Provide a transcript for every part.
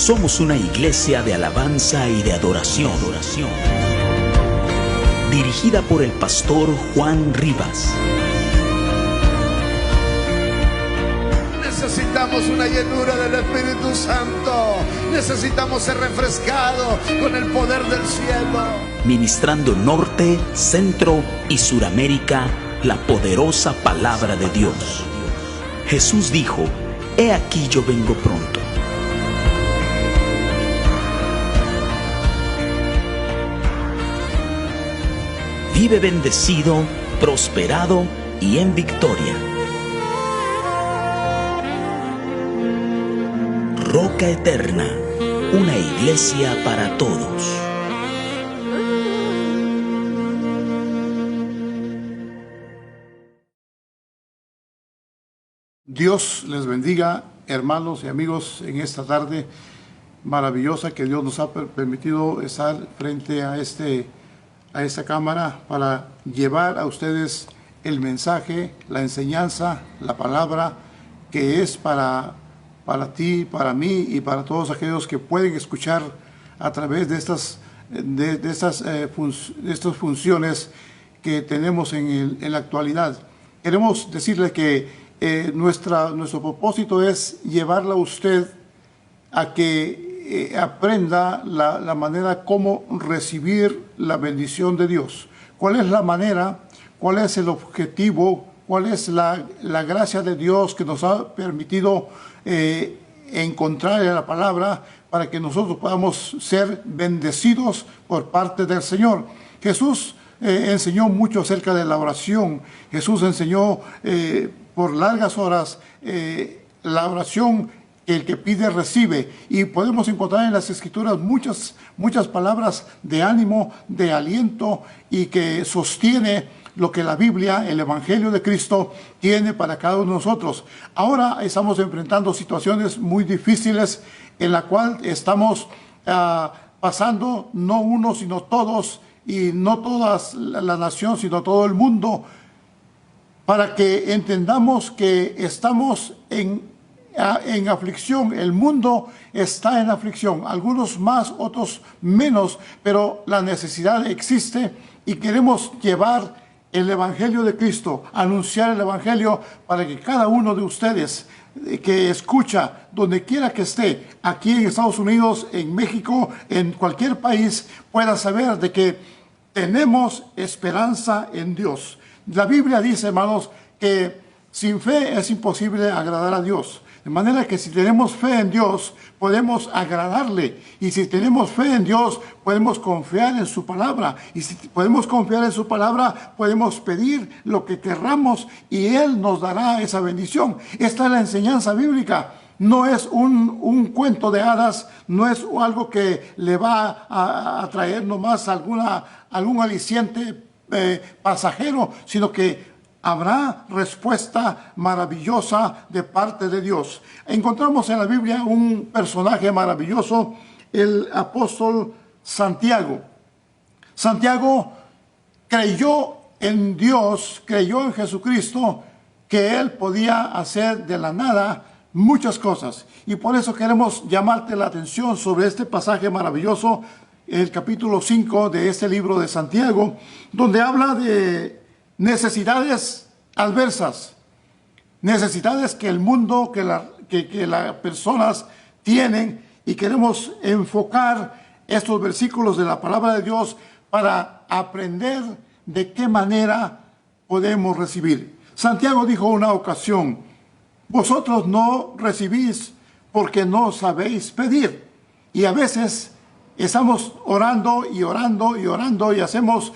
Somos una iglesia de alabanza y de adoración. Dirigida por el pastor Juan Rivas. Necesitamos una llenura del Espíritu Santo. Necesitamos ser refrescados con el poder del cielo. Ministrando Norte, Centro y Suramérica la poderosa palabra de Dios. Jesús dijo: he aquí yo vengo pronto. Vive bendecido, prosperado y en victoria. Roca Eterna, una iglesia para todos. Dios les bendiga, hermanos y amigos, en esta tarde maravillosa que Dios nos ha permitido estar frente a esta cámara para llevar a ustedes el mensaje, la enseñanza, la palabra que es para ti, para mí y para todos aquellos que pueden escuchar a través de estas funciones que tenemos en la actualidad. Queremos decirle que nuestro propósito es llevarla a usted a que aprenda la manera como recibir la bendición de Dios. ¿Cuál es la manera? ¿Cuál es el objetivo? ¿Cuál es la gracia de Dios que nos ha permitido encontrar en la palabra para que nosotros podamos ser bendecidos por parte del Señor? Jesús enseñó mucho acerca de la oración. Jesús enseñó por largas horas la oración que el que pide recibe, y podemos encontrar en las Escrituras muchas palabras de ánimo, de aliento, y que sostiene lo que la Biblia, el Evangelio de Cristo, tiene para cada uno de nosotros. Ahora estamos enfrentando situaciones muy difíciles en la cual estamos pasando, no uno sino todos, y no toda la nación sino todo el mundo, para que entendamos que estamos en aflicción. El mundo está en aflicción, algunos más, otros menos, pero la necesidad existe y queremos llevar el Evangelio de Cristo, anunciar el Evangelio para que cada uno de ustedes que escucha, donde quiera que esté, aquí en Estados Unidos, en México, en cualquier país, pueda saber de que tenemos esperanza en Dios. La Biblia dice, hermanos, que sin fe es imposible agradar a Dios. De manera que si tenemos fe en Dios, podemos agradarle. Y si tenemos fe en Dios, podemos confiar en su palabra. Y si podemos confiar en su palabra, podemos pedir lo que querramos y Él nos dará esa bendición. Esta es la enseñanza bíblica. No es un cuento de hadas, no es algo que le va a traer nomás algún aliciente pasajero, sino que habrá respuesta maravillosa de parte de Dios. Encontramos en la Biblia un personaje maravilloso, el apóstol Santiago. Santiago creyó en Dios, creyó en Jesucristo, que Él podía hacer de la nada muchas cosas. Y por eso queremos llamarte la atención sobre este pasaje maravilloso, el capítulo 5 de este libro de Santiago, donde habla de necesidades adversas, necesidades que el mundo, que las personas tienen, y queremos enfocar estos versículos de la palabra de Dios para aprender de qué manera podemos recibir. Santiago dijo una ocasión: vosotros no recibís porque no sabéis pedir. Y a veces estamos orando y orando y orando y hacemos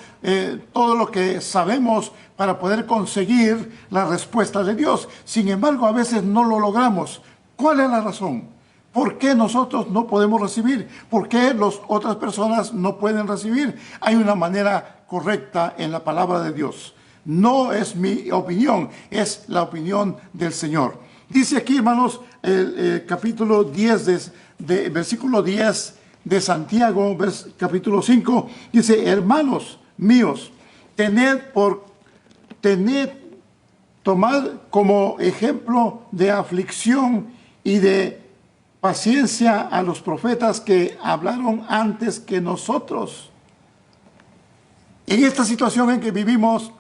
todo lo que sabemos para poder conseguir la respuesta de Dios. Sin embargo, a veces no lo logramos. ¿Cuál es la razón? ¿Por qué nosotros no podemos recibir? ¿Por qué las otras personas no pueden recibir? Hay una manera correcta en la palabra de Dios. No es mi opinión, es la opinión del Señor. Dice aquí, hermanos, el capítulo 10, versículo 10 de Santiago, capítulo 5, dice: hermanos míos, tomad como ejemplo de aflicción y de paciencia a los profetas que hablaron antes que nosotros. En esta situación en que vivimos,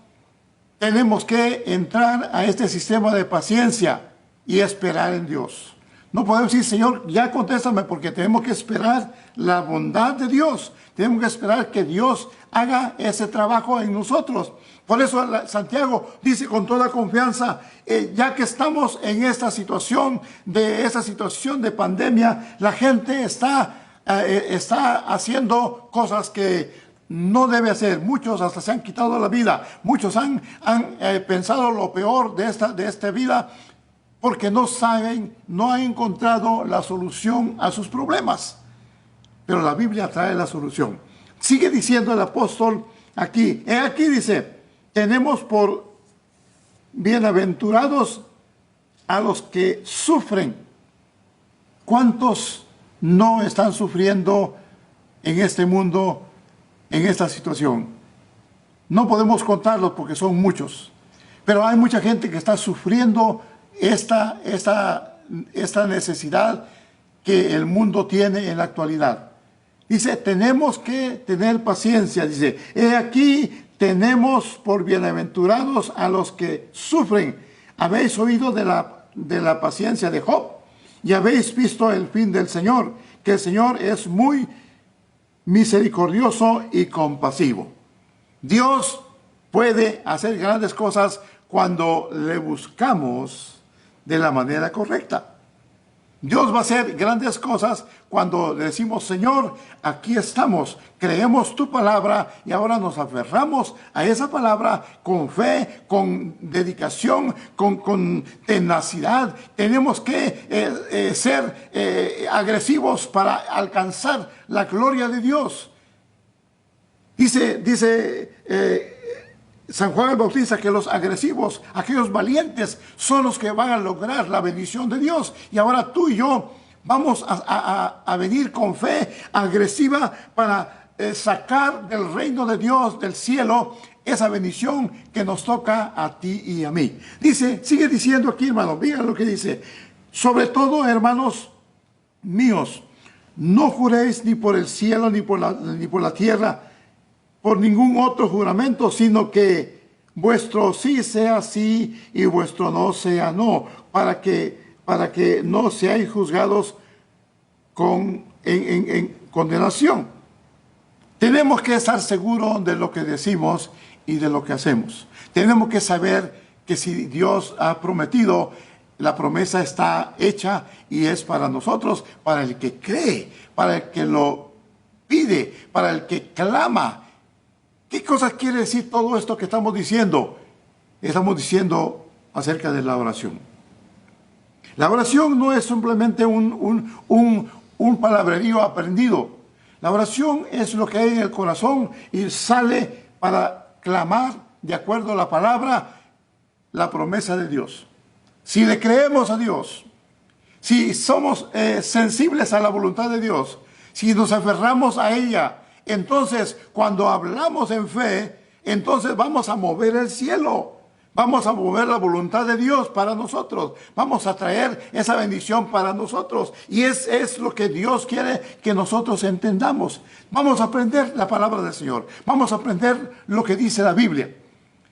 tenemos que entrar a este sistema de paciencia y esperar en Dios. No podemos decir, Señor, ya contéstame, porque tenemos que esperar la bondad de Dios. Tenemos que esperar que Dios haga ese trabajo en nosotros. Por eso Santiago dice con toda confianza, ya que estamos en esta situación de pandemia, la gente está haciendo cosas que no debe hacer. Muchos hasta se han quitado la vida. Muchos han pensado lo peor de esta vida, porque no saben, no han encontrado la solución a sus problemas. Pero la Biblia trae la solución. Sigue diciendo el apóstol aquí. Aquí dice, tenemos por bienaventurados a los que sufren. ¿Cuántos no están sufriendo en este mundo, en esta situación? No podemos contarlos porque son muchos. Pero hay mucha gente que está sufriendo esta necesidad que el mundo tiene en la actualidad. Dice, tenemos que tener paciencia. Dice, aquí tenemos por bienaventurados a los que sufren. Habéis oído de la paciencia de Job y habéis visto el fin del Señor, que el Señor es muy misericordioso y compasivo. Dios puede hacer grandes cosas cuando le buscamos de la manera correcta. Dios va a hacer grandes cosas cuando le decimos, Señor, aquí estamos, creemos tu palabra y ahora nos aferramos a esa palabra con fe, con dedicación, con tenacidad. Tenemos que ser agresivos para alcanzar la gloria de Dios. Dice San Juan el Bautista que los agresivos, aquellos valientes, son los que van a lograr la bendición de Dios. Y ahora tú y yo vamos a venir con fe agresiva para sacar del reino de Dios, del cielo, esa bendición que nos toca a ti y a mí. Dice, sigue diciendo aquí, hermano, miren lo que dice. Sobre todo, hermanos míos, no juréis ni por el cielo, ni por la tierra, por ningún otro juramento, sino que vuestro sí sea sí y vuestro no sea no, para que no seáis juzgados en condenación. Tenemos que estar seguros de lo que decimos y de lo que hacemos. Tenemos que saber que si Dios ha prometido, la promesa está hecha y es para nosotros, para el que cree, para el que lo pide, para el que clama. ¿Qué cosa quiere decir todo esto que estamos diciendo? Estamos diciendo acerca de la oración. La oración no es simplemente un palabrerío aprendido. La oración es lo que hay en el corazón y sale para clamar de acuerdo a la palabra, la promesa de Dios. Si le creemos a Dios, si somos sensibles a la voluntad de Dios, si nos aferramos a ella, entonces, cuando hablamos en fe, entonces vamos a mover el cielo. Vamos a mover la voluntad de Dios para nosotros. Vamos a traer esa bendición para nosotros. Y es lo que Dios quiere que nosotros entendamos. Vamos a aprender la palabra del Señor. Vamos a aprender lo que dice la Biblia.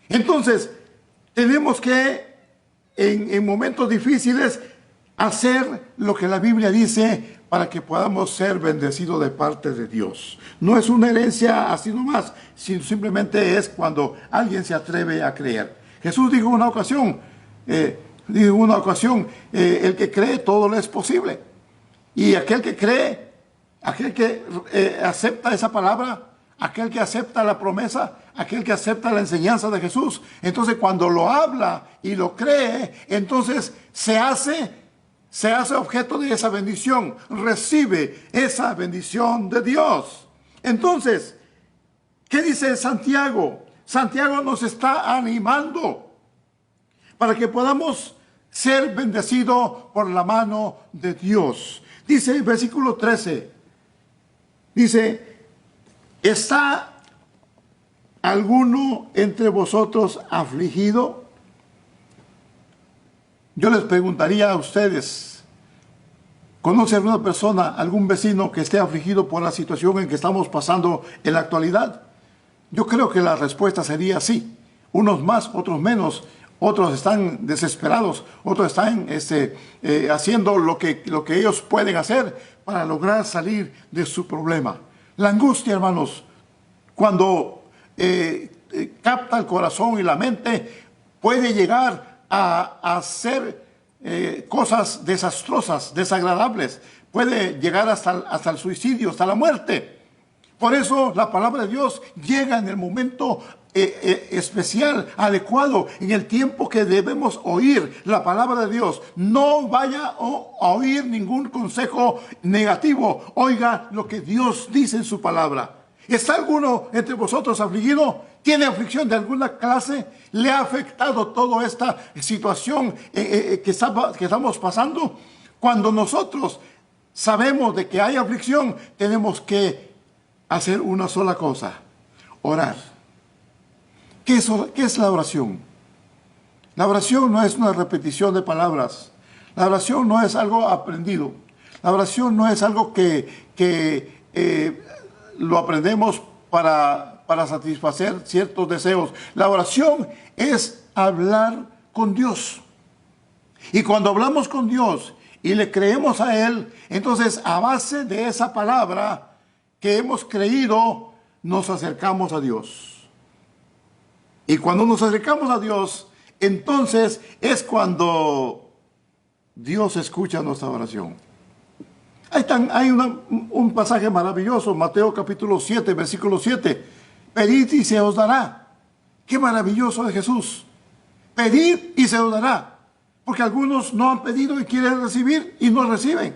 Entonces, tenemos que, en momentos difíciles, hacer lo que la Biblia dice para que podamos ser bendecidos de parte de Dios. No es una herencia así nomás, sino simplemente es cuando alguien se atreve a creer. Jesús dijo una ocasión, el que cree todo le es posible. Y aquel que cree, aquel que acepta esa palabra, aquel que acepta la promesa, aquel que acepta la enseñanza de Jesús, entonces cuando lo habla y lo cree, entonces se hace objeto de esa bendición, recibe esa bendición de Dios. Entonces, ¿qué dice Santiago? Santiago nos está animando para que podamos ser bendecidos por la mano de Dios. Dice el versículo 13, dice, ¿está alguno entre vosotros afligido? Yo les preguntaría a ustedes, ¿Conoce alguna persona, algún vecino que esté afligido por la situación en que estamos pasando en la actualidad? Yo creo que la respuesta sería sí. Unos más, otros menos. Otros están desesperados. Otros están haciendo lo que ellos pueden hacer para lograr salir de su problema. La angustia, hermanos, cuando capta el corazón y la mente, puede llegar a hacer cosas desastrosas, desagradables. Puede llegar hasta el suicidio, hasta la muerte. Por eso la palabra de Dios llega en el momento especial, adecuado, en el tiempo que debemos oír la palabra de Dios. No vaya a oír ningún consejo negativo. Oiga lo que Dios dice en su palabra. ¿Está alguno entre vosotros afligido? ¿Tiene aflicción de alguna clase? ¿Le ha afectado toda esta situación que estamos pasando? Cuando nosotros sabemos de que hay aflicción, tenemos que hacer una sola cosa: orar. ¿Qué es la oración? La oración no es una repetición de palabras. La oración no es algo aprendido. La oración no es algo que lo aprendemos para satisfacer ciertos deseos. La oración es hablar con Dios. Y cuando hablamos con Dios y le creemos a Él, entonces a base de esa palabra que hemos creído, nos acercamos a Dios. Y cuando nos acercamos a Dios, entonces es cuando Dios escucha nuestra oración. Hay un pasaje maravilloso, Mateo capítulo 7, versículo 7. Pedid y se os dará. Qué maravilloso es Jesús. Pedid y se os dará. Porque algunos no han pedido y quieren recibir y no reciben.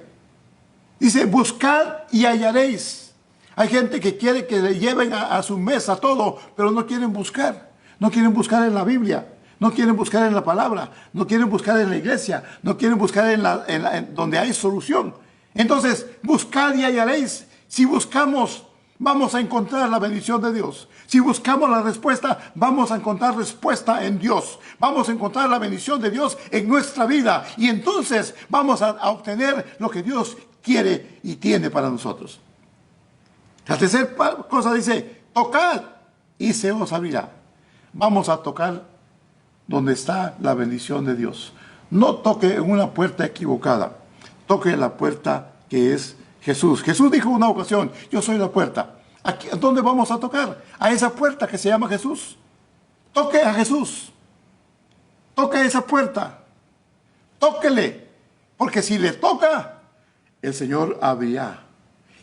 Dice, buscad y hallaréis. Hay gente que quiere que le lleven a su mesa todo, pero no quieren buscar. No quieren buscar en la Biblia. No quieren buscar en la palabra. No quieren buscar en la iglesia. No quieren buscar en donde hay solución. Entonces, buscad y hallaréis. Si buscamos, vamos a encontrar la bendición de Dios. Si buscamos la respuesta, vamos a encontrar respuesta en Dios. Vamos a encontrar la bendición de Dios en nuestra vida. Y entonces vamos a obtener lo que Dios quiere y tiene para nosotros. La tercera cosa dice, tocad y se os abrirá. Vamos a tocar donde está la bendición de Dios. No toque en una puerta equivocada. Toque la puerta que es Jesús. Jesús dijo una ocasión, yo soy la puerta. Aquí, ¿dónde vamos a tocar? A esa puerta que se llama Jesús. Toque a Jesús. Toque esa puerta. Tóquele. Porque si le toca, el Señor abrirá.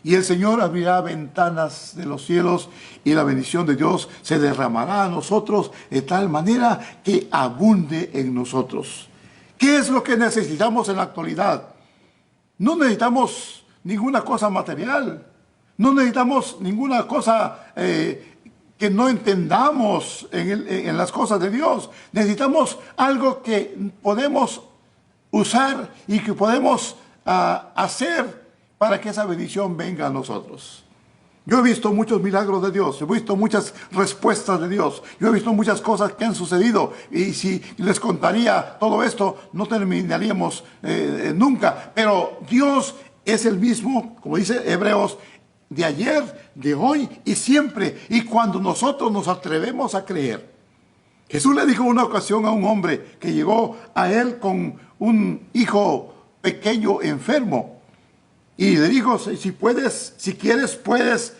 Y el Señor abrirá ventanas de los cielos y la bendición de Dios se derramará a nosotros de tal manera que abunde en nosotros. ¿Qué es lo que necesitamos en la actualidad? No necesitamos ninguna cosa material. No necesitamos ninguna cosa que no entendamos en las cosas de Dios. Necesitamos algo que podemos usar y que podemos hacer para que esa bendición venga a nosotros. Yo he visto muchos milagros de Dios, he visto muchas respuestas de Dios, yo he visto muchas cosas que han sucedido y si les contaría todo esto no terminaríamos nunca. Pero Dios es el mismo, como dice Hebreos, de ayer, de hoy y siempre. Y cuando nosotros nos atrevemos a creer, Jesús le dijo una ocasión a un hombre que llegó a él con un hijo pequeño enfermo. Y le dijo, si puedes, si quieres, puedes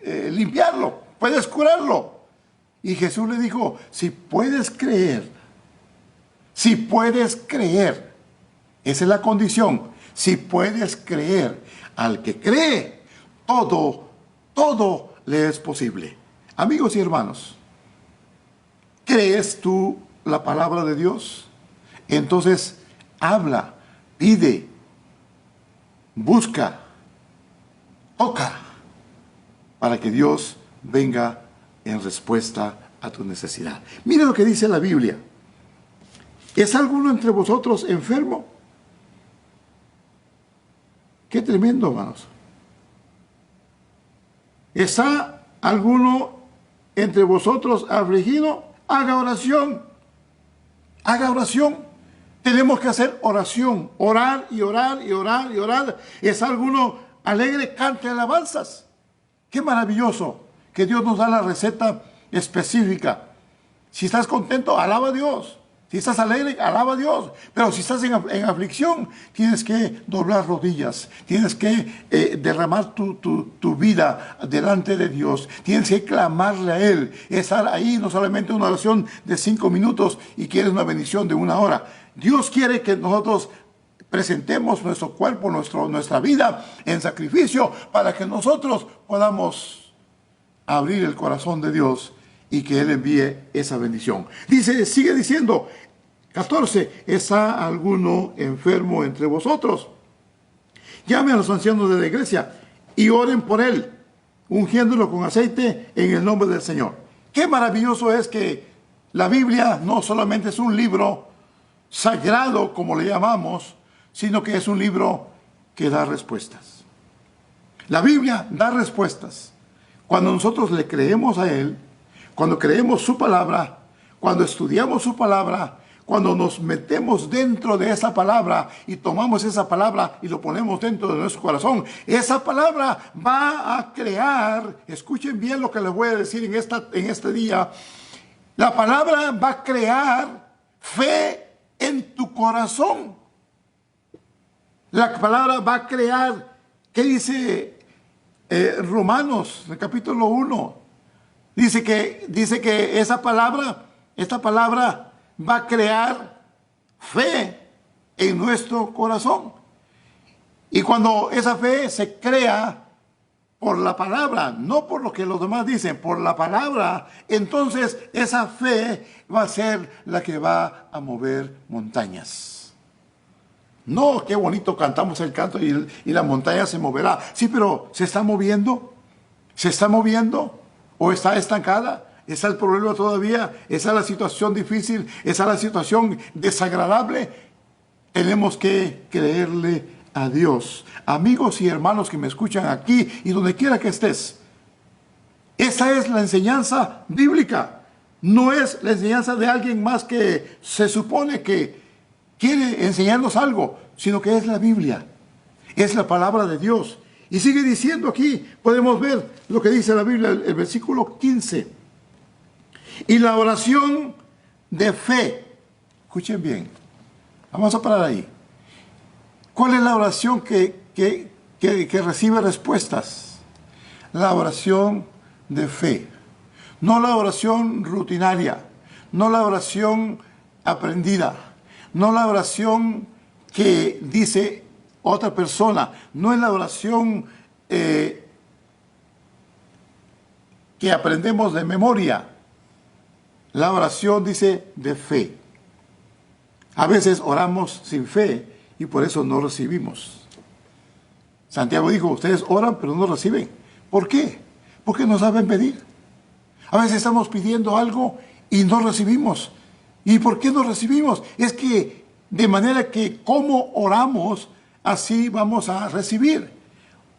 limpiarlo, puedes curarlo. Y Jesús le dijo, si puedes creer, esa es la condición, si puedes creer, al que cree, todo le es posible. Amigos y hermanos, ¿crees tú la palabra de Dios? Entonces, habla, pide, busca, toca, para que Dios venga en respuesta a tu necesidad. Mire lo que dice la Biblia. ¿Es alguno entre vosotros enfermo? Qué tremendo, hermanos. ¿Está alguno entre vosotros afligido? Haga oración. Haga oración. Tenemos que hacer oración, orar y orar y orar y orar. Es alguno alegre, cante alabanzas. Qué maravilloso que Dios nos da la receta específica. Si estás contento, alaba a Dios. Si estás alegre, alaba a Dios. Pero si estás en aflicción, tienes que doblar rodillas. Tienes que derramar tu vida delante de Dios. Tienes que clamarle a Él. Estar ahí, no solamente una oración de 5 minutos y quieres una bendición de 1 hora. Dios quiere que nosotros presentemos nuestro cuerpo, nuestra vida en sacrificio para que nosotros podamos abrir el corazón de Dios y que Él envíe esa bendición. Sigue diciendo, 14, ¿está alguno enfermo entre vosotros? Llame a los ancianos de la iglesia y oren por él, ungiéndolo con aceite en el nombre del Señor. Qué maravilloso es que la Biblia no solamente es un libro sagrado, como le llamamos, sino que es un libro que da respuestas. La Biblia da respuestas. Cuando nosotros le creemos a Él, cuando creemos su palabra, cuando estudiamos su palabra, cuando nos metemos dentro de esa palabra y tomamos esa palabra y lo ponemos dentro de nuestro corazón, esa palabra va a crear, escuchen bien lo que les voy a decir en este día, la palabra va a crear fe en tu corazón. La palabra va a crear, ¿qué dice Romanos, en el capítulo 1? Dice que esta palabra va a crear fe en nuestro corazón. Y cuando esa fe se crea por la palabra, no por lo que los demás dicen, por la palabra, entonces esa fe va a ser la que va a mover montañas. No, qué bonito cantamos el canto y la montaña se moverá. Sí, pero ¿se está moviendo? ¿Se está moviendo? ¿O está estancada? ¿Está el problema todavía? ¿Está la situación difícil? ¿Está la situación desagradable? Tenemos que creerle a Dios. Amigos y hermanos que me escuchan aquí y donde quiera que estés, esa es la enseñanza bíblica. No es la enseñanza de alguien más que se supone que quiere enseñarnos algo, sino que es la Biblia. Es la palabra de Dios. Y sigue diciendo aquí, podemos ver lo que dice la Biblia, el versículo 15. Y la oración de fe. Escuchen bien. Vamos a parar ahí. ¿Cuál es la oración que recibe respuestas? La oración de fe. No la oración rutinaria. No la oración aprendida. No la oración que dice otra persona. No es la oración que aprendemos de memoria. La oración dice de fe. A veces oramos sin fe y por eso no recibimos. Santiago dijo, ustedes oran pero no reciben. ¿Por qué? Porque no saben pedir. A veces estamos pidiendo algo y no recibimos. ¿Y por qué no recibimos? Es que de manera que como oramos, así vamos a recibir.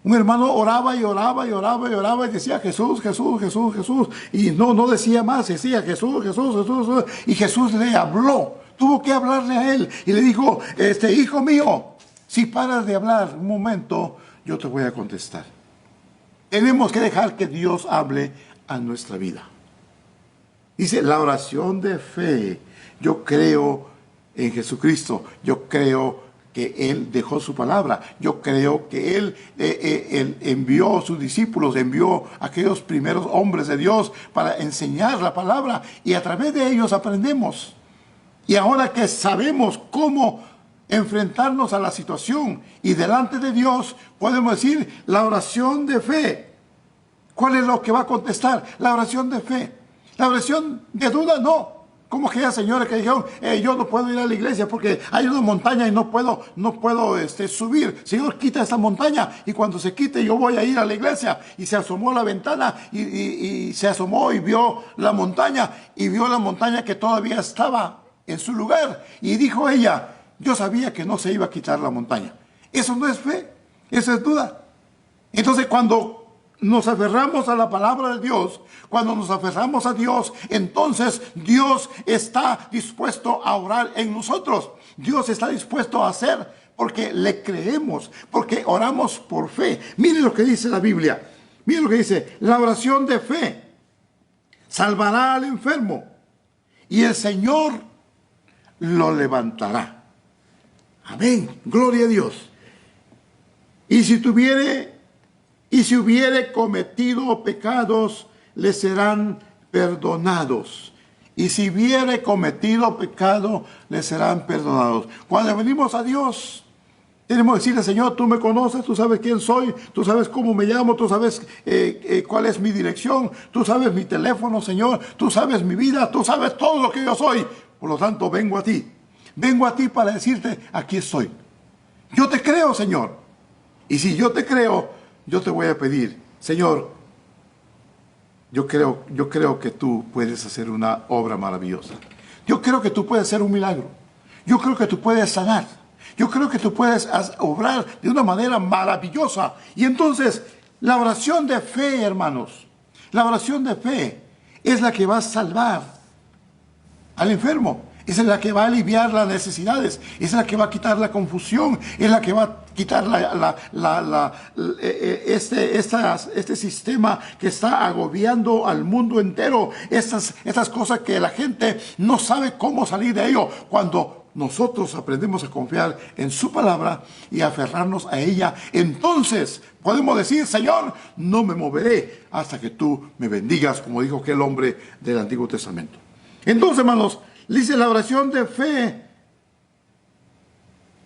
Un hermano oraba y oraba y oraba y oraba y decía Jesús, Jesús, Jesús, Jesús. Y no decía más, decía Jesús, Jesús, Jesús, Jesús. Y Jesús le habló, tuvo que hablarle a él. Y le dijo, hijo mío, si paras de hablar un momento, yo te voy a contestar. Tenemos que dejar que Dios hable a nuestra vida. Dice, la oración de fe. Yo creo en Jesucristo, yo creo que Él dejó su palabra. Yo creo que Él envió a sus discípulos, envió a aquellos primeros hombres de Dios para enseñar la palabra y a través de ellos aprendemos. Y ahora que sabemos cómo enfrentarnos a la situación y delante de Dios, podemos decir la oración de fe. ¿Cuál es lo que va a contestar? La oración de fe. La oración de duda, no. Como aquellas señoras que dijeron, yo no puedo ir a la iglesia porque hay una montaña y no puedo subir. Señor, quita esta montaña y cuando se quite yo voy a ir a la iglesia. Y se asomó a la ventana y se asomó y vio la montaña que todavía estaba en su lugar. Y dijo ella, yo sabía que no se iba a quitar la montaña. Eso no es fe, eso es duda. Entonces cuando nos aferramos a la palabra de Dios, cuando nos aferramos a Dios, entonces Dios está dispuesto a orar en nosotros. Dios está dispuesto a hacer porque le creemos, porque oramos por fe. Mire lo que dice la Biblia. Mire lo que dice: la oración de fe salvará al enfermo y el Señor lo levantará. Amén. Gloria a Dios. Y si hubiere cometido pecados, le serán perdonados. Y si hubiere cometido pecado, le serán perdonados. Cuando venimos a Dios, tenemos que decirle: Señor, tú me conoces, tú sabes quién soy, tú sabes cómo me llamo, tú sabes cuál es mi dirección, tú sabes mi teléfono, Señor, tú sabes mi vida, tú sabes todo lo que yo soy. Por lo tanto, vengo a ti. Vengo a ti para decirte: aquí estoy. Yo te creo, Señor. Y si yo te creo, yo te voy a pedir: Señor, yo creo que tú puedes hacer una obra maravillosa. Yo creo que tú puedes hacer un milagro. Yo creo que tú puedes sanar. Yo creo que tú puedes obrar de una manera maravillosa. Y entonces, la oración de fe, hermanos, la oración de fe es la que va a salvar al enfermo. Es la que va a aliviar las necesidades. Es la que va a quitar la confusión. Es la que va a quitar este sistema que está agobiando al mundo entero. Estas cosas que la gente no sabe cómo salir de ello. Cuando nosotros aprendemos a confiar en su palabra y aferrarnos a ella, entonces podemos decir: Señor, no me moveré hasta que tú me bendigas, como dijo aquel hombre del Antiguo Testamento. Entonces, hermanos, dice: la oración de fe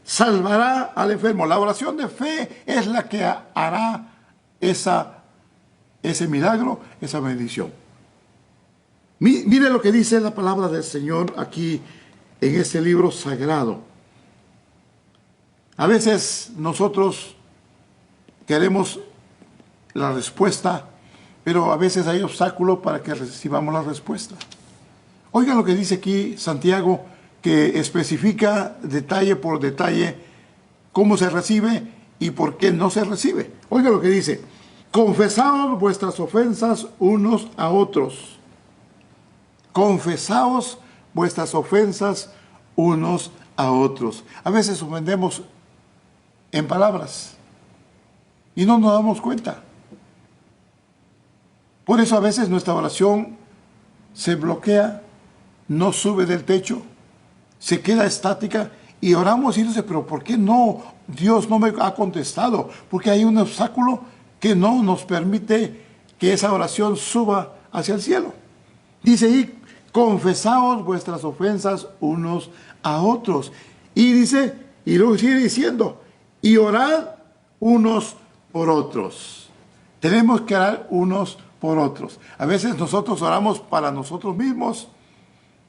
salvará al enfermo. La oración de fe es la que hará ese milagro, esa bendición. Mire lo que dice la palabra del Señor aquí en este libro sagrado. A veces nosotros queremos la respuesta, pero a veces hay obstáculos para que recibamos la respuesta. Oigan lo que dice aquí Santiago, que especifica detalle por detalle cómo se recibe y por qué no se recibe. Oigan lo que dice: confesaos vuestras ofensas unos a otros. Confesaos vuestras ofensas unos a otros. A veces ofendemos en palabras y no nos damos cuenta. Por eso a veces nuestra oración se bloquea, no sube del techo, se queda estática y oramos y dice: pero ¿por qué no? Dios no me ha contestado, porque hay un obstáculo que no nos permite que esa oración suba hacia el cielo. Dice ahí: confesaos vuestras ofensas unos a otros. Y dice, y luego sigue diciendo: y orad unos por otros. Tenemos que orar unos por otros. A veces nosotros oramos para nosotros mismos.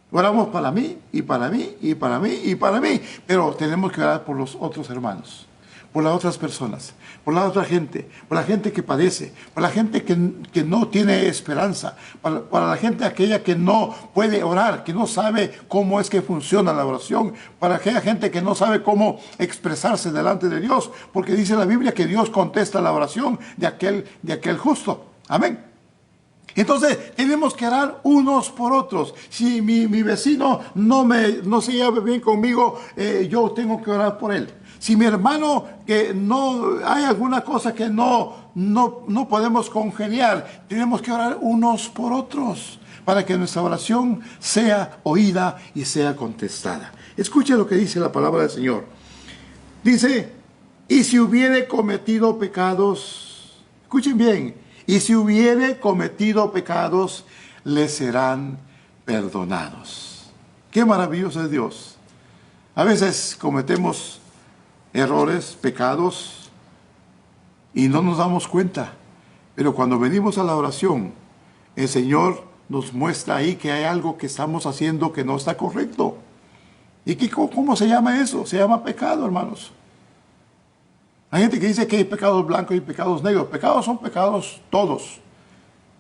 Oramos para mí, y para mí, y para mí, y para mí. Pero tenemos que orar por los otros hermanos, por las otras personas, por la otra gente, por la gente que padece, por la gente que no tiene esperanza, para la gente aquella que no puede orar, que no sabe cómo es que funciona la oración, para aquella gente que no sabe cómo expresarse delante de Dios, porque dice la Biblia que Dios contesta la oración de aquel justo. Amén. Entonces, tenemos que orar unos por otros. Si mi vecino no se lleva bien conmigo, yo tengo que orar por él. Si mi hermano, que no hay alguna cosa que no podemos congeniar, tenemos que orar unos por otros para que nuestra oración sea oída y sea contestada. Escuche lo que dice la palabra del Señor. Dice: y si hubiere cometido pecados, escuchen bien, y si hubiere cometido pecados, le serán perdonados. Qué maravilloso es Dios. A veces cometemos errores, pecados, y no nos damos cuenta. Pero cuando venimos a la oración, el Señor nos muestra ahí que hay algo que estamos haciendo que no está correcto. ¿Y cómo se llama eso? Se llama pecado, hermanos. Hay gente que dice que hay pecados blancos y pecados negros. Pecados son pecados todos.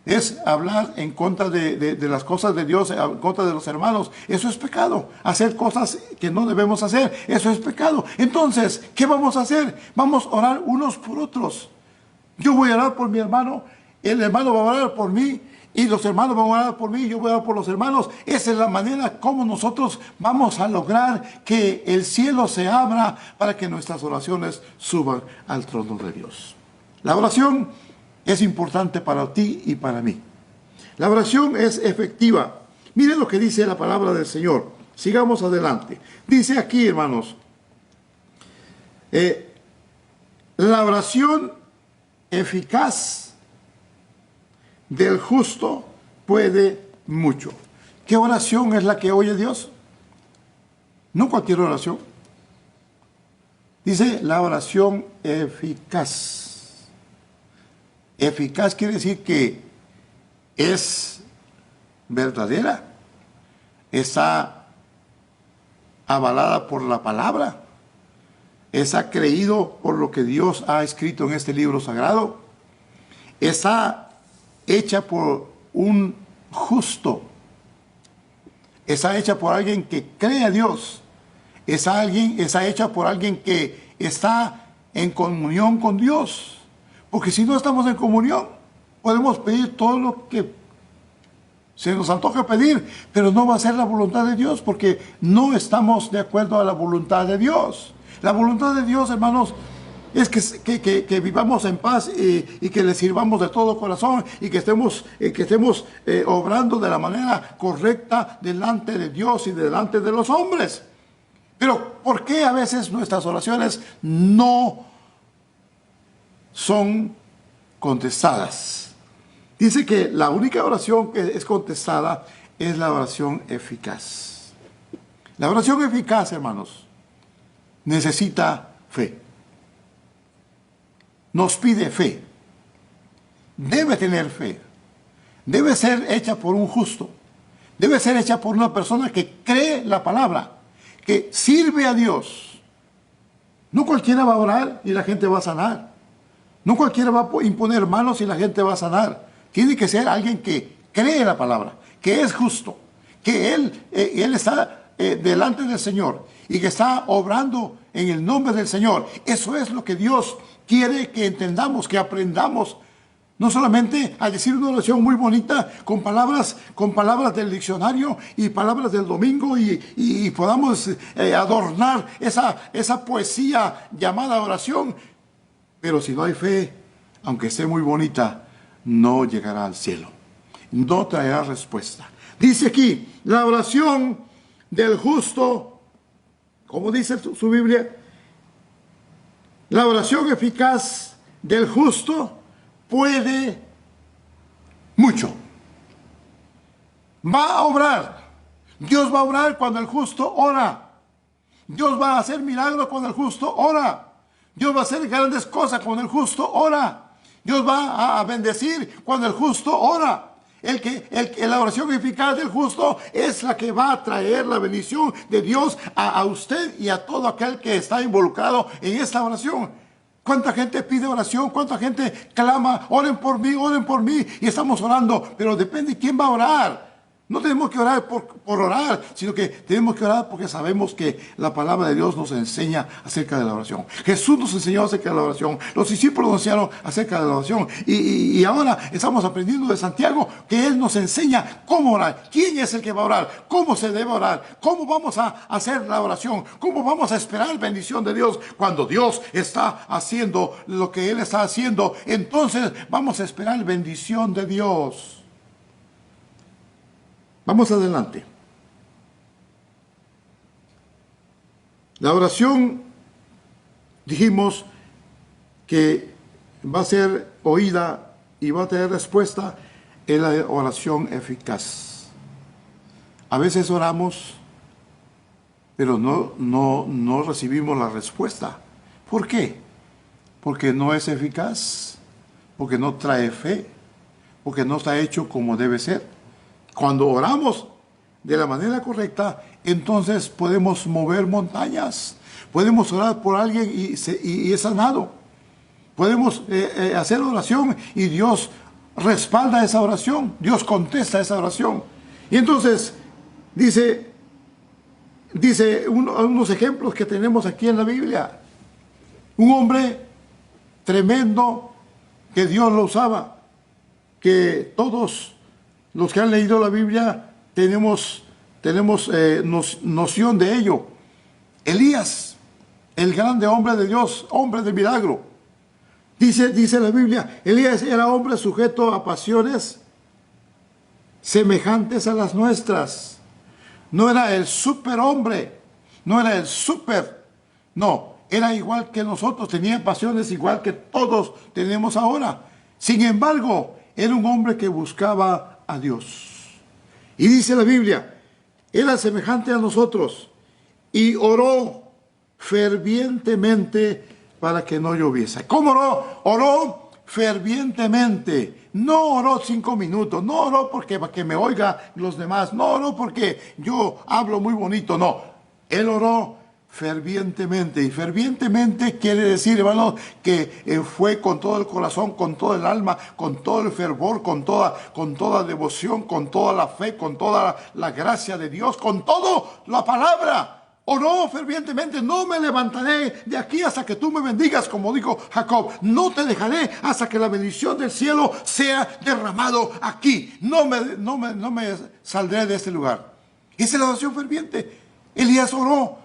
Es hablar en contra de las cosas de Dios, en contra de los hermanos. Eso es pecado. Hacer cosas que no debemos hacer, eso es pecado. Entonces, ¿qué vamos a hacer? Vamos a orar unos por otros. Yo voy a orar por mi hermano el hermano va a orar por mí, y los hermanos van a orar por mí, yo voy a orar por los hermanos. Esa es la manera como nosotros vamos a lograr que el cielo se abra para que nuestras oraciones suban al trono de Dios. La oración es importante para ti y para mí. La oración es efectiva. Miren lo que dice la palabra del Señor. Sigamos adelante. Dice aquí, hermanos, la oración eficaz del justo puede mucho. ¿Qué oración es la que oye Dios? No cualquier oración. Dice la oración eficaz. Eficaz quiere decir que es verdadera, está avalada por la palabra, está creído por lo que Dios ha escrito en este libro sagrado, está hecha por un justo, está hecha por alguien que cree a Dios, está hecha por alguien que está en comunión con Dios. Porque si no estamos en comunión, podemos pedir todo lo que se nos antoja pedir, pero no va a ser la voluntad de Dios, porque no estamos de acuerdo a la voluntad de Dios. La voluntad de Dios, hermanos, es que vivamos en paz y que le sirvamos de todo corazón y que estemos obrando de la manera correcta delante de Dios y delante de los hombres. Pero ¿por qué a veces nuestras oraciones no son contestadas? Dice que la única oración que es contestada es la oración eficaz. La oración eficaz, hermanos, necesita fe. Nos pide fe. Debe tener fe. Debe ser hecha por un justo. Debe ser hecha por una persona que cree la palabra, que sirve a Dios. No cualquiera va a orar y la gente va a sanar. No cualquiera va a imponer manos y la gente va a sanar. Tiene que ser alguien que cree la palabra, que es justo, que él está delante del Señor y que está obrando en el nombre del Señor. Eso es lo que Dios quiere que entendamos, que aprendamos. No solamente a decir una oración muy bonita con palabras del diccionario y palabras del domingo y podamos adornar esa poesía llamada oración. Pero si no hay fe, aunque esté muy bonita, no llegará al cielo. No traerá respuesta. Dice aquí, la oración del justo, como dice su Biblia, la oración eficaz del justo puede mucho. Va a obrar. Dios va a obrar cuando el justo ora. Dios va a hacer milagros cuando el justo ora. Dios va a hacer grandes cosas cuando el justo ora. Dios va a bendecir cuando el justo ora. La oración eficaz del justo es la que va a traer la bendición de Dios a usted y a todo aquel que está involucrado en esta oración. ¿Cuánta gente pide oración? ¿Cuánta gente clama? Oren por mí, y estamos orando, pero depende de quién va a orar. No tenemos que orar por orar, sino que tenemos que orar porque sabemos que la palabra de Dios nos enseña acerca de la oración. Jesús nos enseñó acerca de la oración. Los discípulos nos enseñaron acerca de la oración. Y ahora estamos aprendiendo de Santiago que Él nos enseña cómo orar. ¿Quién es el que va a orar? ¿Cómo se debe orar? ¿Cómo vamos a hacer la oración? ¿Cómo vamos a esperar bendición de Dios? Cuando Dios está haciendo lo que Él está haciendo, entonces vamos a esperar bendición de Dios. Vamos adelante. La oración, dijimos que va a ser oída y va a tener respuesta en la oración eficaz. A veces oramos, pero no recibimos la respuesta. ¿Por qué? Porque no es eficaz, porque no trae fe, porque no está hecho como debe ser. Cuando oramos de la manera correcta, entonces podemos mover montañas. Podemos orar por alguien y es sanado. Podemos hacer oración y Dios respalda esa oración. Dios contesta esa oración. Y entonces dice unos ejemplos que tenemos aquí en la Biblia. Un hombre tremendo que Dios lo usaba. que todos los que han leído la Biblia tenemos noción de ello. Elías, el grande hombre de Dios, hombre de milagro. Dice la Biblia, Elías era hombre sujeto a pasiones semejantes a las nuestras. No era el superhombre, no era el super, no, era igual que nosotros, tenía pasiones igual que todos tenemos ahora. Sin embargo, era un hombre que buscaba a Dios. Y dice la Biblia, era semejante a nosotros y oró fervientemente para que no lloviese. ¿Cómo oró? Oró fervientemente. No oró 5 minutos, no oró porque para que me oiga los demás, no oró porque yo hablo muy bonito, no. Él oró fervientemente, y fervientemente quiere decir, hermano, que fue con todo el corazón, con todo el alma, con todo el fervor, con toda devoción, con toda la fe, con toda la gracia de Dios, con toda la palabra. Oró fervientemente, no me levantaré de aquí hasta que tú me bendigas, como dijo Jacob. No te dejaré hasta que la bendición del cielo sea derramado aquí. No me saldré de este lugar. Esa es la oración ferviente. Elías oró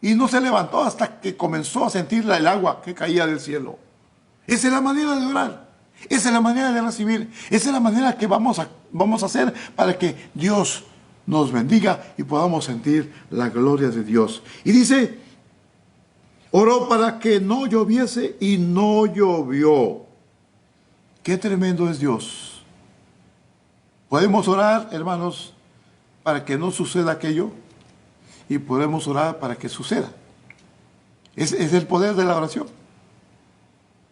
y no se levantó hasta que comenzó a sentir el agua que caía del cielo. Esa es la manera de orar. Esa es la manera de recibir. Esa es la manera que vamos a hacer para que Dios nos bendiga y podamos sentir la gloria de Dios. Y dice, oró para que no lloviese y no llovió. Qué tremendo es Dios. Podemos orar, hermanos, para que no suceda aquello, y podemos orar para que suceda. Es el poder de la oración.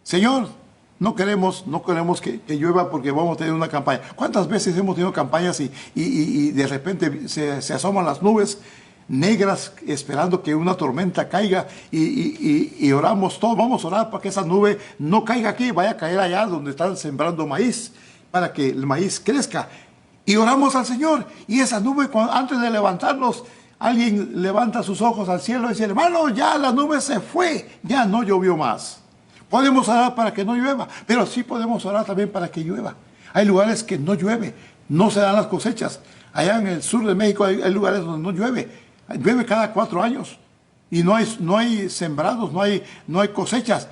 Señor, no queremos que llueva porque vamos a tener una campaña. ¿Cuántas veces hemos tenido campañas y de repente se asoman las nubes negras esperando que una tormenta caiga y oramos todos? Vamos a orar para que esa nube no caiga aquí, vaya a caer allá donde están sembrando maíz, para que el maíz crezca. Y oramos al Señor, y esa nube, antes de levantarnos, alguien levanta sus ojos al cielo y dice, hermano, ya la nube se fue, ya no llovió más. Podemos orar para que no llueva, pero sí podemos orar también para que llueva. Hay lugares que no llueve, no se dan las cosechas. Allá en el sur de México hay lugares donde no llueve. Llueve cada 4 años y no hay sembrados, no hay cosechas.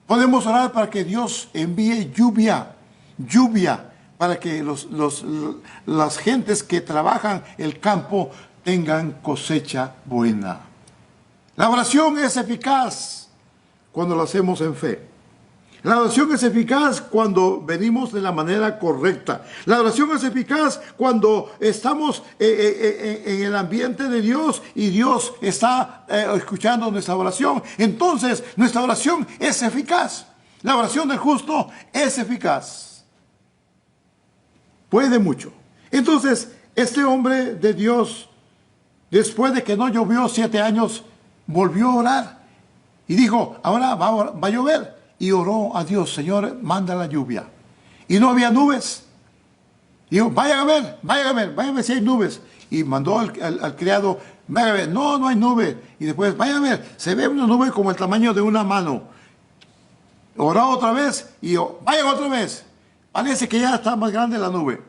Podemos orar para que Dios envíe lluvia para que las gentes que trabajan el campo tengan cosecha buena. La oración es eficaz cuando lo hacemos en fe. La oración es eficaz cuando venimos de la manera correcta. La oración es eficaz cuando estamos en el ambiente de Dios y Dios está escuchando nuestra oración. Entonces, nuestra oración es eficaz. La oración del justo es eficaz. Puede mucho. Entonces, este hombre de Dios, después de que no llovió 7 años, volvió a orar y dijo, ahora va a llover. Y oró a Dios, Señor, manda la lluvia. Y no había nubes. Dijo, vayan a ver si hay nubes. Y mandó al criado, vayan a ver, no hay nube. Y después, vayan a ver, se ve una nube como el tamaño de una mano. Oró otra vez y vayan otra vez. Parece que ya está más grande la nube.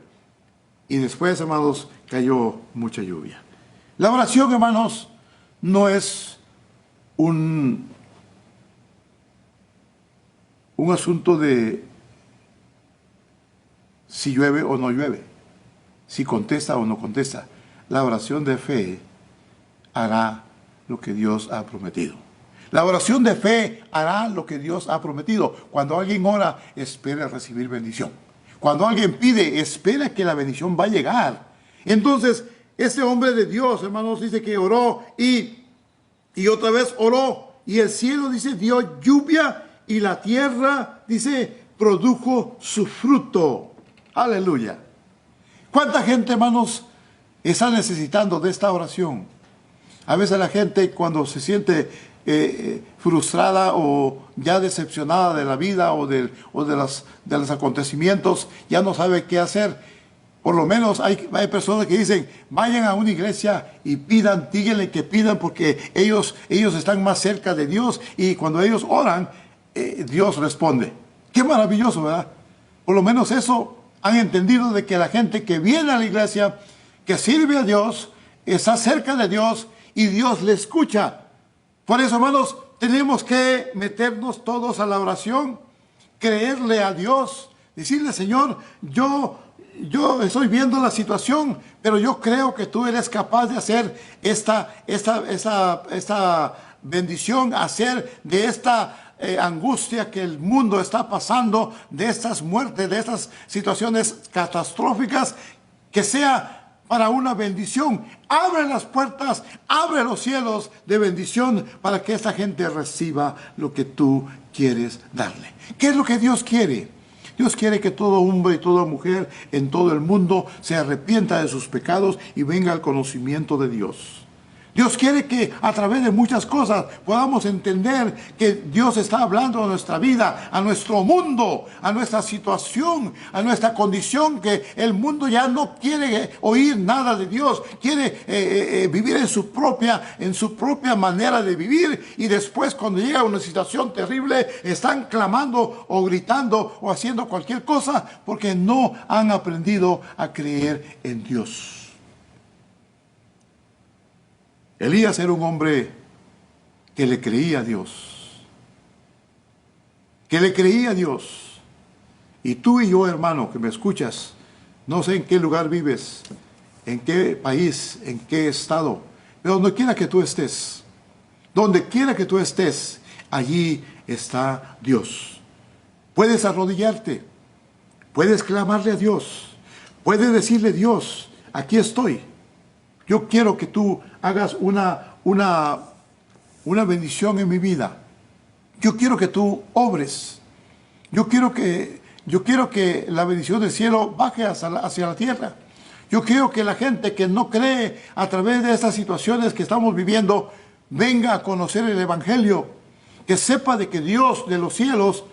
Y después, hermanos, cayó mucha lluvia. La oración, hermanos, no es un asunto de si llueve o no llueve, si contesta o no contesta. La oración de fe hará lo que Dios ha prometido. La oración de fe hará lo que Dios ha prometido. Cuando alguien ora, espera recibir bendición. Cuando alguien pide, espera que la bendición va a llegar. Entonces, este hombre de Dios, hermanos, dice que oró y otra vez oró. Y el cielo, dice, dio lluvia. Y la tierra, dice, produjo su fruto. Aleluya. ¿Cuánta gente, hermanos, está necesitando de esta oración? A veces la gente, cuando se siente frustrada o ya decepcionada de la vida o de los acontecimientos, ya no sabe qué hacer. Por lo menos hay personas que dicen, vayan a una iglesia y pidan, díganle que pidan porque ellos están más cerca de Dios y cuando ellos oran, Dios responde. Qué maravilloso, ¿verdad? Por lo menos eso Han entendido de que la gente que viene a la iglesia, que sirve a Dios, está cerca de Dios y Dios le escucha. Por eso, hermanos, tenemos que meternos todos a la oración, creerle a Dios, decirle: Señor, yo estoy viendo la situación, pero yo creo que tú eres capaz de hacer esta bendición, hacer de esta angustia que el mundo está pasando, de estas muertes, de estas situaciones catastróficas, que sea para una bendición. Abre las puertas, abre los cielos de bendición para que esta gente reciba lo que tú quieres darle. ¿Qué es lo que Dios quiere? Dios quiere que todo hombre y toda mujer en todo el mundo se arrepienta de sus pecados y venga al conocimiento de Dios. Dios quiere que a través de muchas cosas podamos entender que Dios está hablando a nuestra vida, a nuestro mundo, a nuestra situación, a nuestra condición, que el mundo ya no quiere oír nada de Dios, quiere vivir en su propia manera de vivir, y después, cuando llega una situación terrible, están clamando o gritando o haciendo cualquier cosa porque no han aprendido a creer en Dios. Elías era un hombre que le creía a Dios. Que le creía a Dios. Y tú y yo, hermano, que me escuchas, no sé en qué lugar vives, en qué país, en qué estado, pero donde quiera que tú estés, allí está Dios. Puedes arrodillarte, puedes clamarle a Dios, puedes decirle: Dios, aquí estoy. Yo quiero que tú hagas una bendición en mi vida. Yo quiero que tú obres. Yo quiero que la bendición del cielo baje hacia la tierra. Yo quiero que la gente que no cree a través de estas situaciones que estamos viviendo venga a conocer el Evangelio. Que sepa de que Dios de los cielos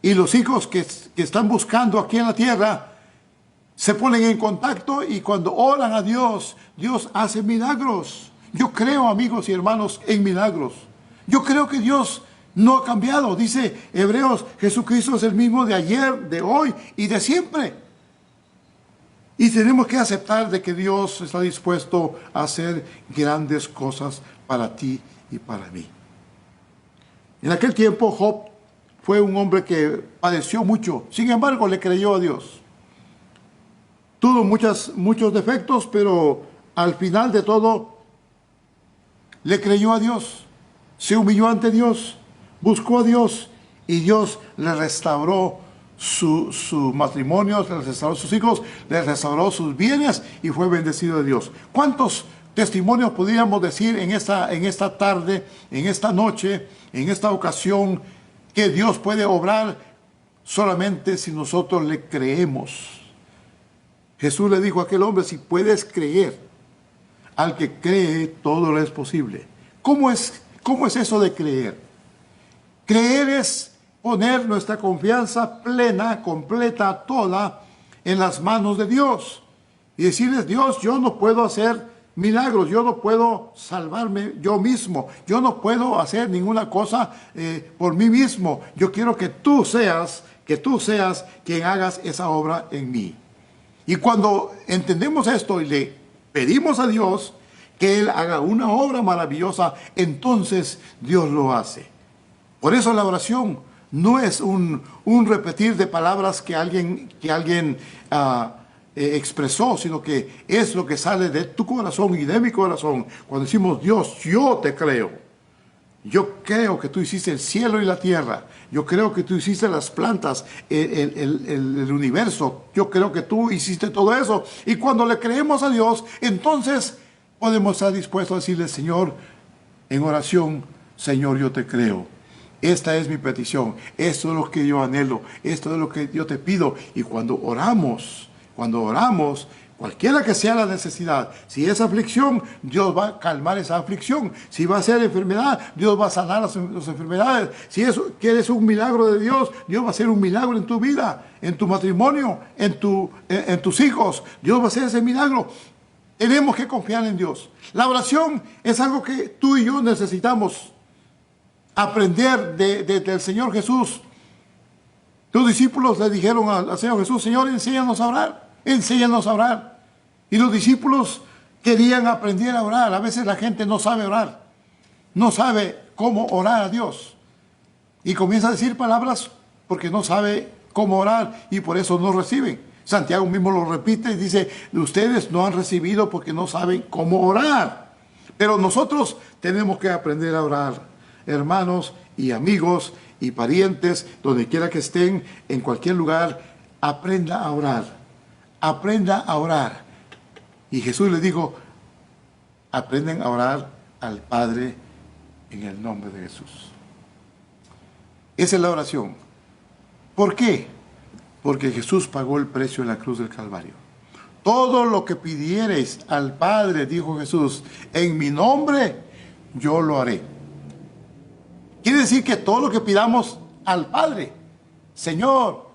y los hijos que están buscando aquí en la tierra se ponen en contacto, y cuando oran a Dios, Dios hace milagros. Yo creo, amigos y hermanos, en milagros. Yo creo que Dios no ha cambiado. Dice Hebreos: Jesucristo es el mismo de ayer, de hoy y de siempre. Y tenemos que aceptar de que Dios está dispuesto a hacer grandes cosas para ti y para mí. En aquel tiempo, Job fue un hombre que padeció mucho. Sin embargo, le creyó a Dios. Tuvo muchos defectos, pero al final de todo le creyó a Dios, se humilló ante Dios, buscó a Dios, y Dios le restauró su matrimonio, le restauró sus hijos, le restauró sus bienes, y fue bendecido de Dios. ¿Cuántos testimonios podríamos decir en esta tarde, en esta noche, en esta ocasión, que Dios puede obrar solamente si nosotros le creemos? Jesús le dijo a aquel hombre: si puedes creer, al que cree todo le es posible. ¿Cómo es eso de creer? Creer es poner nuestra confianza plena, completa, toda en las manos de Dios. Y decirles: Dios, yo no puedo hacer milagros, yo no puedo salvarme yo mismo, yo no puedo hacer ninguna cosa por mí mismo. Yo quiero que tú seas quien hagas esa obra en mí. Y cuando entendemos esto y le pedimos a Dios que Él haga una obra maravillosa, entonces Dios lo hace. Por eso la oración no es un repetir de palabras que alguien expresó, sino que es lo que sale de tu corazón y de mi corazón. Cuando decimos: Dios, yo te creo. Yo creo que tú hiciste el cielo y la tierra. Yo creo que tú hiciste las plantas, el universo. Yo creo que tú hiciste todo eso. Y cuando le creemos a Dios, entonces podemos estar dispuestos a decirle: Señor, en oración: Señor, yo te creo. Esta es mi petición. Esto es lo que yo anhelo. Esto es lo que yo te pido. Y cuando oramos, cualquiera que sea la necesidad, si es aflicción, Dios va a calmar esa aflicción. Si va a ser enfermedad, Dios va a sanar las enfermedades. Si quieres un milagro de Dios, Dios va a hacer un milagro en tu vida, en tu matrimonio, en tus hijos. Dios va a hacer ese milagro. Tenemos que confiar en Dios. La oración es algo que tú y yo necesitamos aprender del Señor Jesús. Los discípulos le dijeron al Señor Jesús: Señor, enséñanos a orar, enséñanos a orar. Y los discípulos querían aprender a orar. A veces la gente no sabe orar, no sabe cómo orar a Dios. Y comienza a decir palabras porque no sabe cómo orar y por eso no reciben. Santiago mismo lo repite y dice: ustedes no han recibido porque no saben cómo orar. Pero nosotros tenemos que aprender a orar, hermanos y amigos y parientes, donde quiera que estén, en cualquier lugar, aprenda a orar. Aprenda a orar. Y Jesús les dijo: aprenden a orar al Padre en el nombre de Jesús. Esa es la oración. ¿Por qué? Porque Jesús pagó el precio en la cruz del Calvario. Todo lo que pidiereis al Padre, dijo Jesús, en mi nombre, yo lo haré. Quiere decir que todo lo que pidamos al Padre: Señor,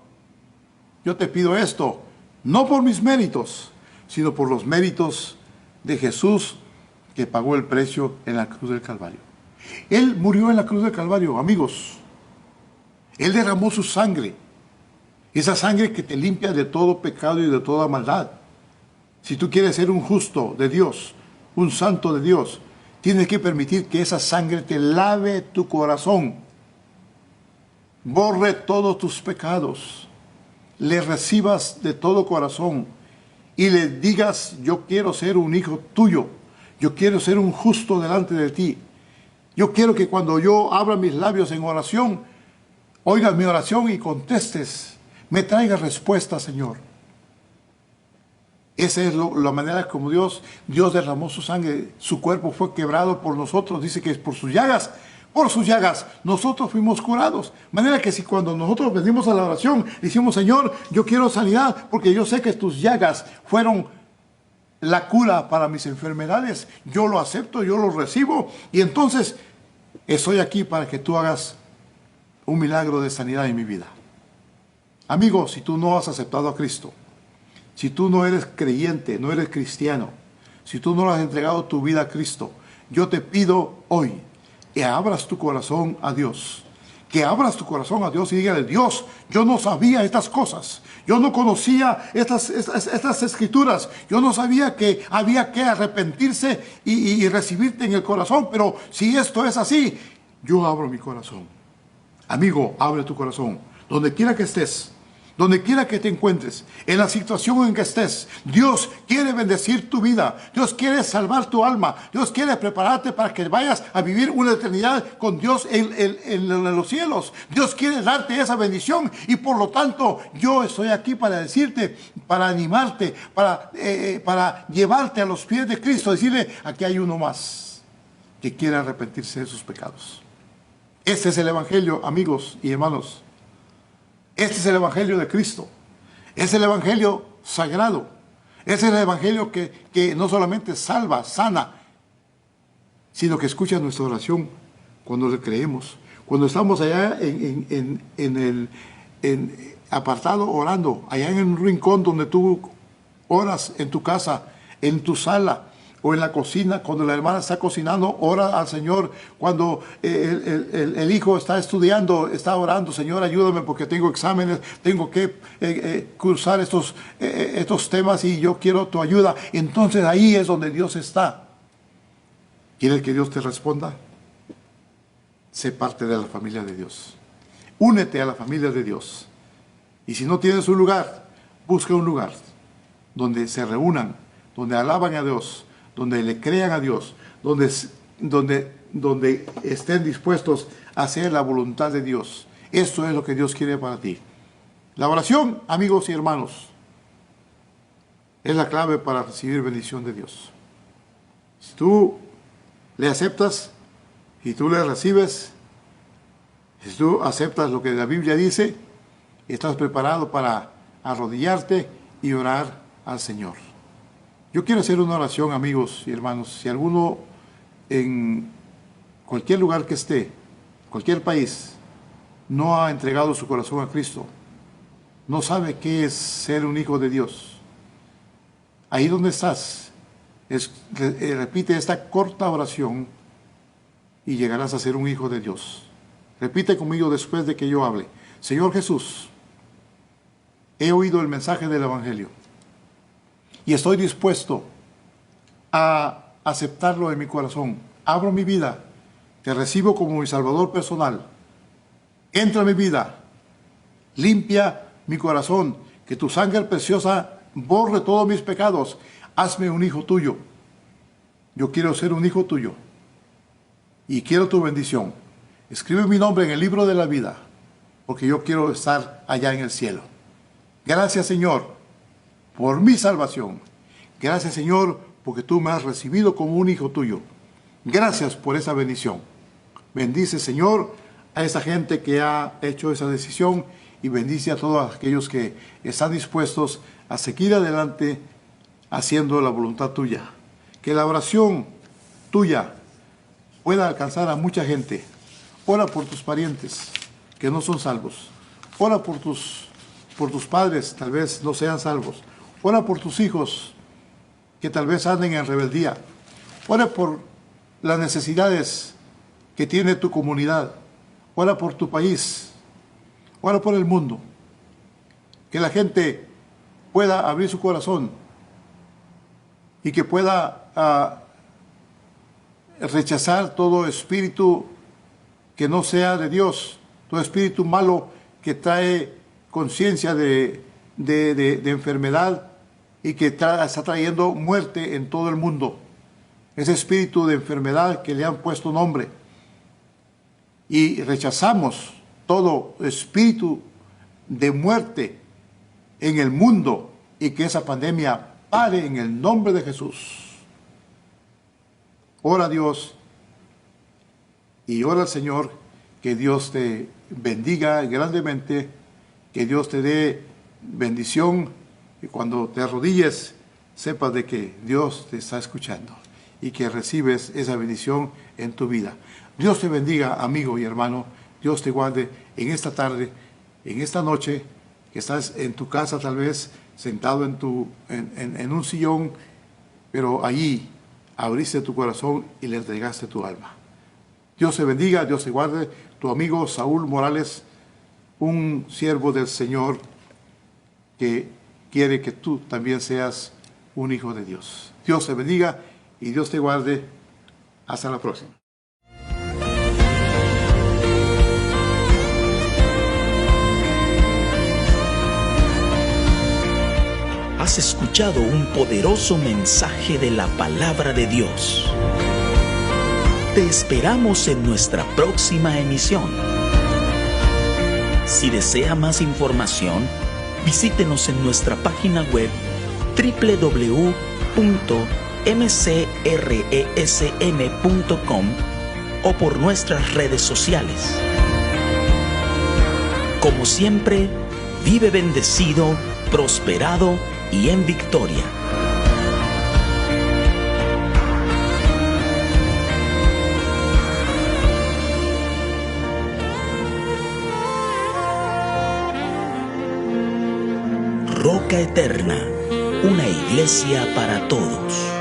yo te pido esto, no por mis méritos, sino por los méritos de Jesús, que pagó el precio en la cruz del Calvario. Él murió en la cruz del Calvario, amigos. Él derramó su sangre, esa sangre que te limpia de todo pecado y de toda maldad. Si tú quieres ser un justo de Dios, un santo de Dios, tienes que permitir que esa sangre te lave tu corazón, borre todos tus pecados, le recibas de todo corazón y le digas: yo quiero ser un hijo tuyo, yo quiero ser un justo delante de ti. Yo quiero que cuando yo abra mis labios en oración, oigas mi oración y contestes, me traigas respuesta, Señor. Esa es la manera como Dios derramó su sangre. Su cuerpo fue quebrado por nosotros. Dice que por sus llagas nosotros fuimos curados. De manera que si cuando nosotros venimos a la oración, decimos: Señor, yo quiero sanidad, porque yo sé que tus llagas fueron la cura para mis enfermedades. Yo lo acepto, yo lo recibo. Y entonces estoy aquí para que tú hagas un milagro de sanidad en mi vida. Amigo, si tú no has aceptado a Cristo, si tú no eres creyente, no eres cristiano, si tú no le has entregado tu vida a Cristo, yo te pido hoy que abras tu corazón a Dios. Que abras tu corazón a Dios y dígale: Dios, yo no sabía estas cosas. Yo no conocía estas escrituras. Yo no sabía que había que arrepentirse y recibirte en el corazón. Pero si esto es así, yo abro mi corazón. Amigo, abre tu corazón. Donde quiera que estés, donde quiera que te encuentres, en la situación en que estés, Dios quiere bendecir tu vida. Dios quiere salvar tu alma. Dios quiere prepararte para que vayas a vivir una eternidad con Dios en los cielos. Dios quiere darte esa bendición y por lo tanto yo estoy aquí para decirte, para animarte, para llevarte a los pies de Cristo, decirle: aquí hay uno más que quiere arrepentirse de sus pecados. Este es el Evangelio, amigos y hermanos. Este es el Evangelio de Cristo. Es el Evangelio sagrado. Es el Evangelio que no solamente salva, sana, sino que escucha nuestra oración cuando le creemos. Cuando estamos allá en el apartado orando, allá en un rincón donde tú oras, en tu casa, en tu sala, o en la cocina, cuando la hermana está cocinando, ora al Señor. Cuando el hijo está estudiando, está orando: Señor, ayúdame porque tengo exámenes, tengo que cursar estos temas y yo quiero tu ayuda. Entonces ahí es donde Dios está. ¿Quieres que Dios te responda? Sé parte de la familia de Dios. Únete a la familia de Dios. Y si no tienes un lugar, busca un lugar donde se reúnan, donde alaban a Dios, donde le crean a Dios, donde estén dispuestos a hacer la voluntad de Dios. Esto es lo que Dios quiere para ti. La oración, amigos y hermanos, es la clave para recibir bendición de Dios. Si tú le aceptas y tú le recibes, si tú aceptas lo que la Biblia dice, estás preparado para arrodillarte y orar al Señor. Yo quiero hacer una oración, amigos y hermanos. Si alguno en cualquier lugar que esté, cualquier país, no ha entregado su corazón a Cristo, no sabe qué es ser un hijo de Dios, ahí donde estás, repite esta corta oración y llegarás a ser un hijo de Dios. Repite conmigo después de que yo hable: Señor Jesús, he oído el mensaje del Evangelio y estoy dispuesto a aceptarlo en mi corazón. Abro mi vida, te recibo como mi Salvador personal. Entra en mi vida, limpia mi corazón, que tu sangre preciosa borre todos mis pecados. Hazme un hijo tuyo. Yo quiero ser un hijo tuyo y quiero tu bendición. Escribe mi nombre en el libro de la vida, porque yo quiero estar allá en el cielo. Gracias, Señor, por mi salvación. Gracias, Señor, porque tú me has recibido como un hijo tuyo. Gracias por esa bendición. Bendice, Señor, a esa gente que ha hecho esa decisión y bendice a todos aquellos que están dispuestos a seguir adelante haciendo la voluntad tuya. Que la oración tuya pueda alcanzar a mucha gente. Ora por tus parientes que no son salvos. Ora por tus padres, tal vez no sean salvos. Ora por tus hijos que tal vez anden en rebeldía. Ora por las necesidades que tiene tu comunidad. Ora por tu país. Ora por el mundo. Que la gente pueda abrir su corazón y que pueda rechazar todo espíritu que no sea de Dios, todo espíritu malo que trae conciencia de enfermedad y que está trayendo muerte en todo el mundo. Ese espíritu de enfermedad que le han puesto nombre. Y rechazamos todo espíritu de muerte en el mundo y que esa pandemia pare en el nombre de Jesús. Ora a Dios y ora al Señor, que Dios te bendiga grandemente, que Dios te dé bendición y cuando te arrodilles sepas de que Dios te está escuchando y que recibes esa bendición en tu vida. Dios te bendiga, amigo y hermano. Dios te guarde en esta tarde, en esta noche, que estás en tu casa tal vez, sentado en un sillón, pero allí abriste tu corazón y le entregaste tu alma. Dios te bendiga, Dios te guarde. Tu amigo Saúl Morales, un siervo del Señor que quiere que tú también seas un hijo de Dios. Dios te bendiga y Dios te guarde. Hasta la próxima. Has escuchado un poderoso mensaje de la palabra de Dios. Te esperamos en nuestra próxima emisión. Si desea más información, visítenos en nuestra página web www.mcresm.com o por nuestras redes sociales. Como siempre, vive bendecido, prosperado y en victoria. Roca Eterna, una iglesia para todos.